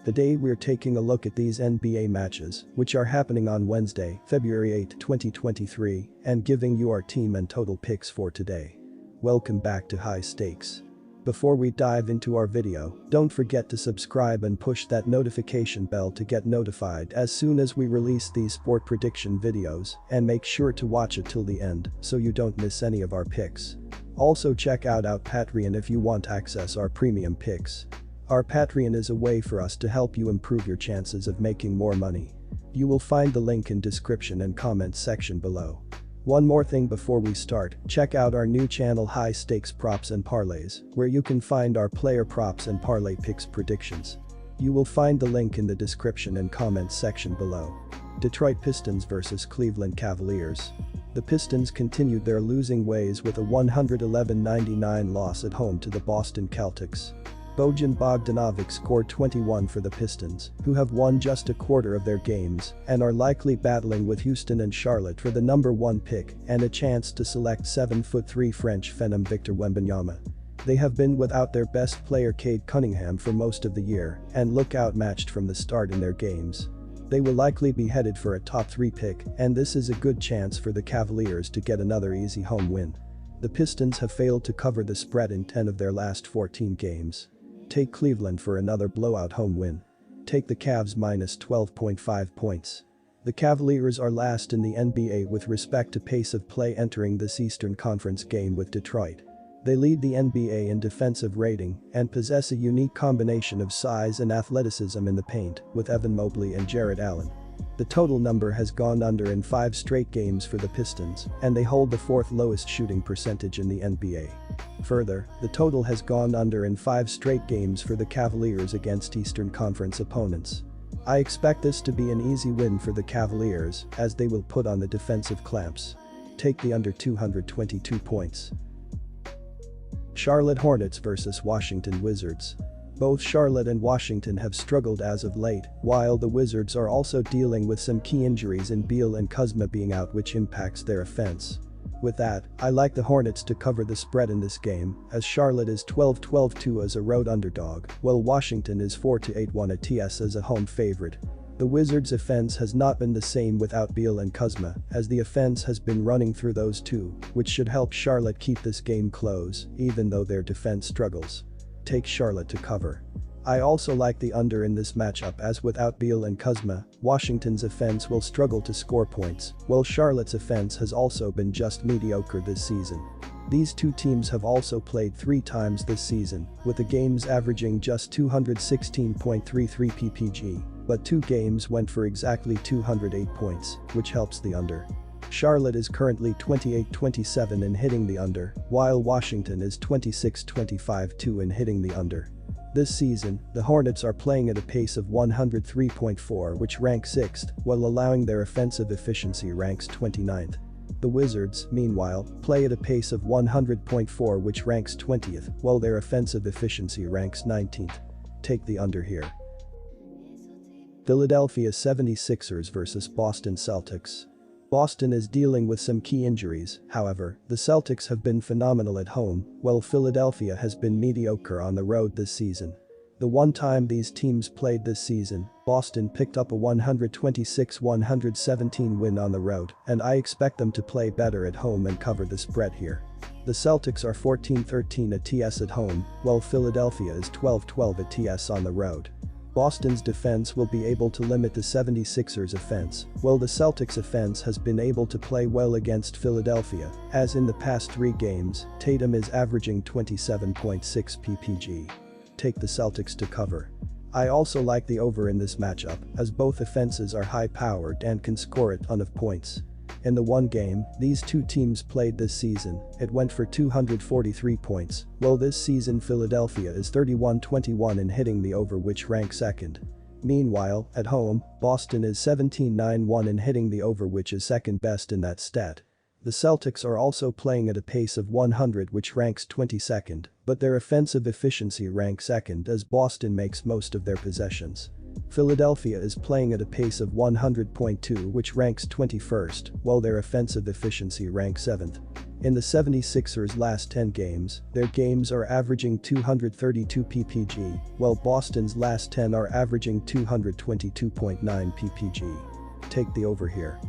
Today we're taking a look at these NBA matches, which are happening on Wednesday, February 8, 2023, and giving you our team and total picks for today. Welcome back to High Stakes. Before we dive into our video, don't forget to subscribe and push that notification bell to get notified as soon as we release these sport prediction videos, and make sure to watch it till the end so you don't miss any of our picks. Also check out our Patreon if you want access our premium picks. Our Patreon is a way for us to help you improve your chances of making more money. You will find the link in description and comments section below. One more thing before we start, check out our new channel High Stakes Props and Parlays, where you can find our player props and parlay picks predictions. You will find the link in the description and comments section below. Detroit Pistons vs Cleveland Cavaliers. The Pistons continued their losing ways with a 111-99 loss at home to the Boston Celtics. Bojan Bogdanovic scored 21 for the Pistons, who have won just a quarter of their games and are likely battling with Houston and Charlotte for the number 1 pick and a chance to select 7'3" French phenom Victor Wembanyama. They have been without their best player Cade Cunningham for most of the year and look outmatched from the start in their games. They will likely be headed for a top 3 pick, and this is a good chance for the Cavaliers to get another easy home win. The Pistons have failed to cover the spread in 10 of their last 14 games. Take Cleveland for another blowout home win. Take the Cavs minus 12.5 points. The Cavaliers are last in the NBA with respect to pace of play entering this Eastern Conference game with Detroit. They lead the NBA in defensive rating and possess a unique combination of size and athleticism in the paint with Evan Mobley and Jarrett Allen. The total number has gone under in 5 straight games for the Pistons, and they hold the 4th lowest shooting percentage in the NBA. Further, the total has gone under in 5 straight games for the Cavaliers against Eastern Conference opponents. I expect this to be an easy win for the Cavaliers as they will put on the defensive clamps. Take the under 222 points. Charlotte Hornets vs Washington Wizards. Both Charlotte and Washington have struggled as of late, while the Wizards are also dealing with some key injuries in Beal and Kuzma being out, which impacts their offense. With that, I like the Hornets to cover the spread in this game, as Charlotte is 12-12-2 as a road underdog, while Washington is 4-8-1 at TS as a home favorite. The Wizards' offense has not been the same without Beal and Kuzma, as the offense has been running through those two, which should help Charlotte keep this game close, even though their defense struggles. Take Charlotte to cover. I also like the under in this matchup, as without Beal and Kuzma, Washington's offense will struggle to score points, while Charlotte's offense has also been just mediocre this season. These two teams have also played 3 times this season, with the games averaging just 216.33 ppg, but 2 games went for exactly 208 points, which helps the under. Charlotte is currently 28-27 in hitting the under, while Washington is 26-25 in hitting the under. This season, the Hornets are playing at a pace of 103.4, which ranks 6th, while allowing their offensive efficiency ranks 29th. The Wizards, meanwhile, play at a pace of 100.4, which ranks 20th, while their offensive efficiency ranks 19th. Take the under here. Philadelphia 76ers vs Boston Celtics. Boston is dealing with some key injuries, however, the Celtics have been phenomenal at home, while Philadelphia has been mediocre on the road this season. The one time these teams played this season, Boston picked up a 126-117 win on the road, and I expect them to play better at home and cover the spread here. The Celtics are 14-13 at TS at home, while Philadelphia is 12-12 at TS on the road. Boston's defense will be able to limit the 76ers' offense, while the Celtics' offense has been able to play well against Philadelphia, as in the past 3 games, Tatum is averaging 27.6 ppg. Take the Celtics to cover. I also like the over in this matchup, as both offenses are high-powered and can score a ton of points. In the one game these two teams played this season, it went for 243 points, while this season Philadelphia is 31-21 in hitting the over, which ranks 2nd. Meanwhile, at home, Boston is 17-9-1 in hitting the over, which is 2nd best in that stat. The Celtics are also playing at a pace of 100, which ranks 22nd, but their offensive efficiency ranks 2nd as Boston makes most of their possessions. Philadelphia is playing at a pace of 100.2, which ranks 21st, while their offensive efficiency ranks 7th. In the 76ers' last 10 games, their games are averaging 232 ppg, while Boston's last 10 are averaging 222.9 ppg. Take the over here.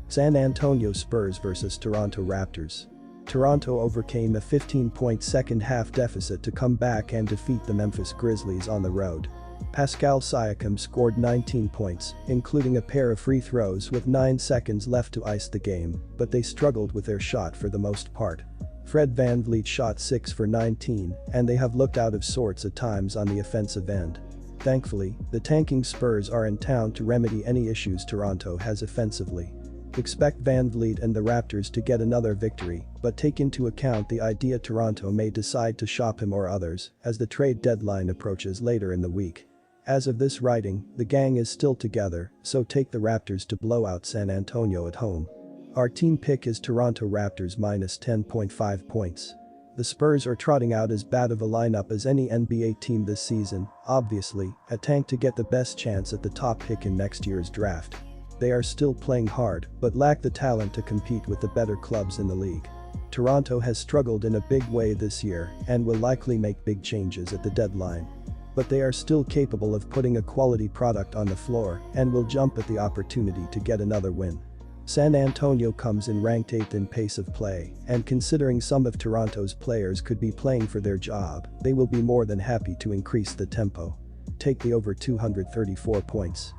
San Antonio Spurs vs Toronto Raptors. Toronto overcame a 15-point second-half deficit to come back and defeat the Memphis Grizzlies on the road. Pascal Siakam scored 19 points, including a pair of free throws with 9 seconds left to ice the game, but they struggled with their shot for the most part. Fred VanVleet shot 6 for 19, and they have looked out of sorts at times on the offensive end. Thankfully, the tanking Spurs are in town to remedy any issues Toronto has offensively. Expect VanVleet and the Raptors to get another victory, but take into account the idea Toronto may decide to shop him or others as the trade deadline approaches later in the week. As of this writing, the gang is still together, so take the Raptors to blow out San Antonio at home. Our team pick is Toronto Raptors minus 10.5 points. The Spurs are trotting out as bad of a lineup as any NBA team this season, obviously, a tank to get the best chance at the top pick in next year's draft. They are still playing hard, but lack the talent to compete with the better clubs in the league. Toronto has struggled in a big way this year and will likely make big changes at the deadline. But they are still capable of putting a quality product on the floor and will jump at the opportunity to get another win. San Antonio comes in ranked 8th in pace of play, and considering some of Toronto's players could be playing for their job, they will be more than happy to increase the tempo. Take the over 234 points.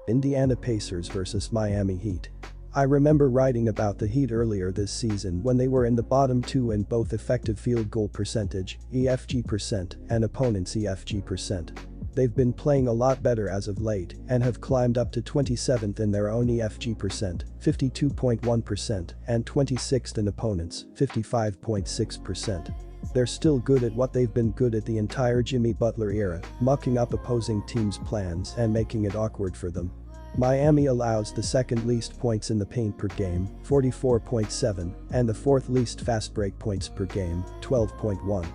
Indiana Pacers vs Miami Heat. I remember writing about the Heat earlier this season when they were in the bottom 2 in both effective field goal percentage, EFG%, and opponent's EFG%. They've been playing a lot better as of late and have climbed up to 27th in their own EFG%, 52.1%, and 26th in opponents, 55.6%. They're still good at what they've been good at the entire Jimmy Butler era, mucking up opposing teams' plans and making it awkward for them. Miami allows the second least points in the paint per game, 44.7, and the fourth least fast break points per game, 12.1.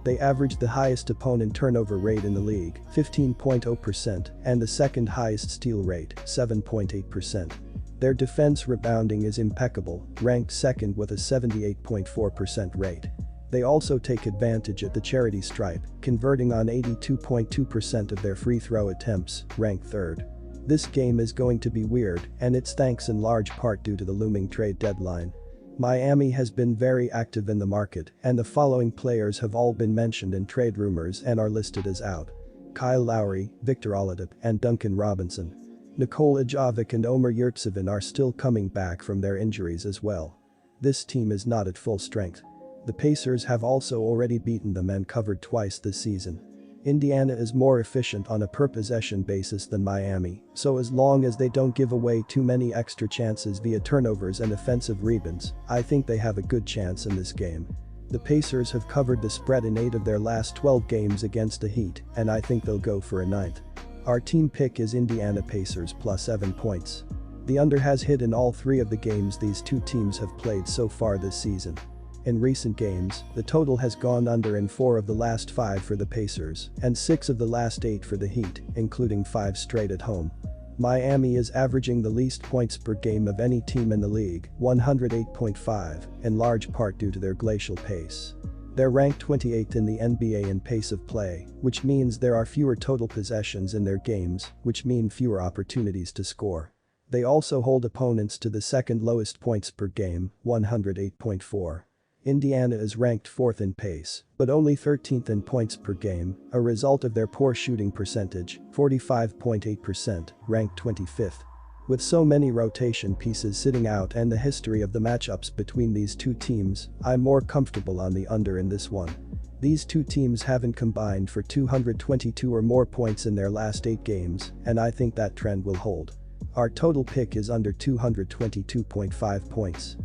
They average the highest opponent turnover rate in the league, 15.0%, and the second highest steal rate, 7.8%. Their defense rebounding is impeccable, ranked second with a 78.4% rate. They also take advantage at the charity stripe, converting on 82.2% of their free throw attempts, ranked third. This game is going to be weird, and it's thanks in large part due to the looming trade deadline. Miami has been very active in the market, and the following players have all been mentioned in trade rumors and are listed as out: Kyle Lowry, Victor Oladipo, and Duncan Robinson. Nikola Jovic and Omer Yurtseven are still coming back from their injuries as well. This team is not at full strength. The Pacers have also already beaten them and covered twice this season. Indiana is more efficient on a per-possession basis than Miami, so as long as they don't give away too many extra chances via turnovers and offensive rebounds, I think they have a good chance in this game. The Pacers have covered the spread in 8 of their last 12 games against the Heat, and I think they'll go for a 9th. Our team pick is Indiana Pacers plus 7 points. The under has hit in all 3 of the games these two teams have played so far this season. In recent games, the total has gone under in 4 of the last 5 for the Pacers and 6 of the last 8 for the Heat, including 5 straight at home. Miami is averaging the least points per game of any team in the league, 108.5, in large part due to their glacial pace. They're ranked 28th in the NBA in pace of play, which means there are fewer total possessions in their games, which mean fewer opportunities to score. They also hold opponents to the second lowest points per game, 108.4. Indiana is ranked 4th in pace, but only 13th in points per game, a result of their poor shooting percentage, 45.8%, ranked 25th. With so many rotation pieces sitting out and the history of the matchups between these two teams, I'm more comfortable on the under in this one. These two teams haven't combined for 222 or more points in their last 8 games, and I think that trend will hold. Our total pick is under 222.5 points.